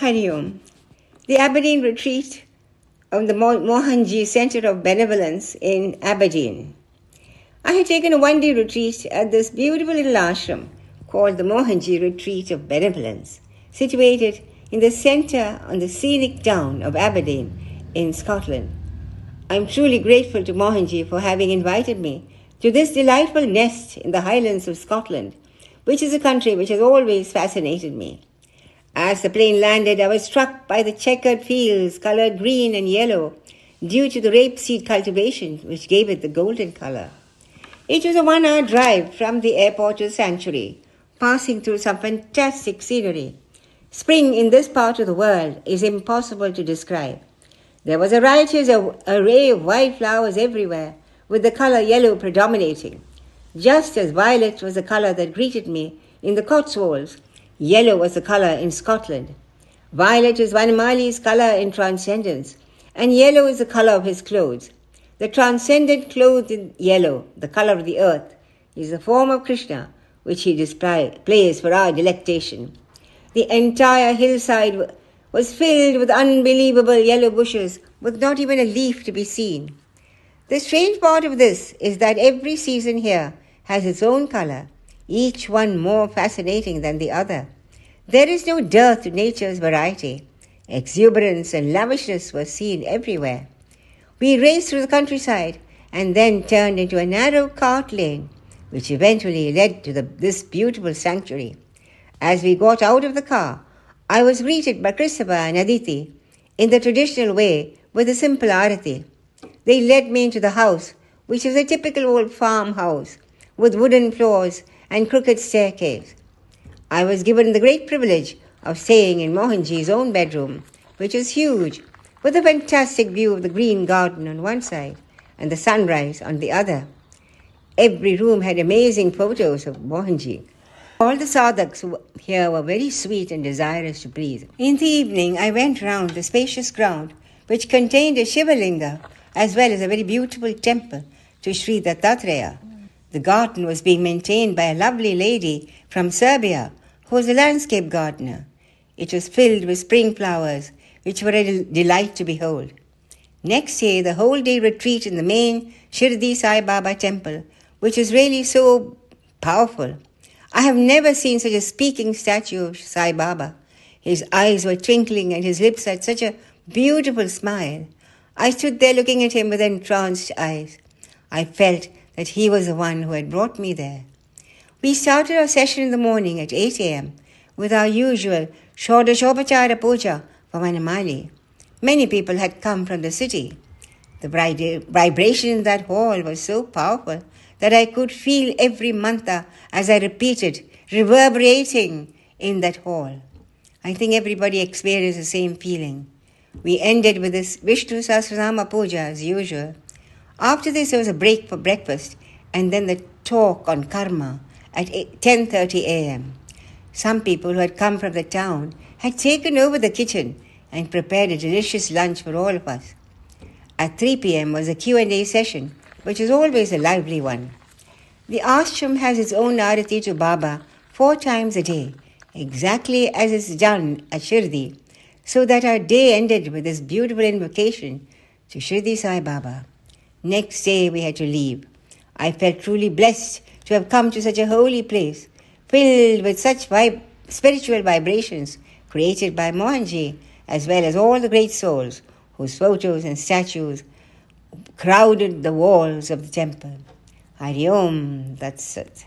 Hari Om. The Aberdeen retreat of the Mohanji Center of Benevolence in Aberdeen. I had taken a one-day retreat at this beautiful little ashram called the Mohanji Retreat of Benevolence, situated in the center on the scenic town of Aberdeen in Scotland. I am truly grateful to Mohanji for having invited me to this delightful nest in the Highlands of Scotland, which is a country which has always fascinated me. As the plane landed, I was struck by the checkered fields, colored green and yellow, due to the rapeseed cultivation which gave it the golden color. It was a 1-hour drive from the airport to the sanctuary, passing through some fantastic scenery. Spring in this part of the world is impossible to describe. There was a riotous array of wild flowers everywhere, with the color yellow predominating. Just as violet was the color that greeted me in the Cotswolds, yellow was the color in Scotland. Violet is Vanamali's color in transcendence, and yellow is the color of his clothes. The transcendent clothed in yellow, the color of the earth, is the form of Krishna, which he displays for our delectation. The entire hillside was filled with unbelievable yellow bushes, with not even a leaf to be seen. The strange part of this is that every season here has its own color, each one more fascinating than the other. There is no dearth to nature's variety. Exuberance and lavishness were seen everywhere. We raced through the countryside and then turned into a narrow cart lane, which eventually led to this beautiful sanctuary. As we got out of the car, I was greeted by Christopher and Aditi in the traditional way with a simple arati. They led me into the house, which was a typical old farmhouse with wooden floors and crooked staircase. I was given the great privilege of staying in Mohanji's own bedroom, which was huge, with a fantastic view of the green garden on one side and the sunrise on the other. Every room had amazing photos of Mohanji. All the sadhaks here were very sweet and desirous to please. In the evening, I went round the spacious ground, which contained a Shivalinga, as well as a very beautiful temple to Sri Dattatreya. The garden was being maintained by a lovely lady from Serbia, who was a landscape gardener. It was filled with spring flowers, which were a delight to behold. Next day, the whole day retreat in the main Shirdi Sai Baba temple, which is really so powerful. I have never seen such a speaking statue of Sai Baba. His eyes were twinkling and his lips had such a beautiful smile. I stood there looking at him with entranced eyes. I felt that he was the one who had brought me there. We started our session in the morning at 8 a.m. with our usual Shodashopachara Puja for Vanamali. Many people had come from the city. The vibration in that hall was so powerful that I could feel every mantra as I repeated, reverberating in that hall. I think everybody experienced the same feeling. We ended with this Vishnu Sahasranama Puja as usual. After this, there was a break for breakfast and then the talk on karma at 10:30 a.m. Some people who had come from the town had taken over the kitchen and prepared a delicious lunch for all of us. At 3 p.m. was a Q&A session, which is always a lively one. The ashram has its own arati to Baba 4 times a day, exactly as is done at Shirdi, so that our day ended with this beautiful invocation to Shirdi Sai Baba. Next day we had to leave. I felt truly blessed to have come to such a holy place, filled with such spiritual vibrations created by Mohanji, as well as all the great souls whose photos and statues crowded the walls of the temple. Hari Om, that's it.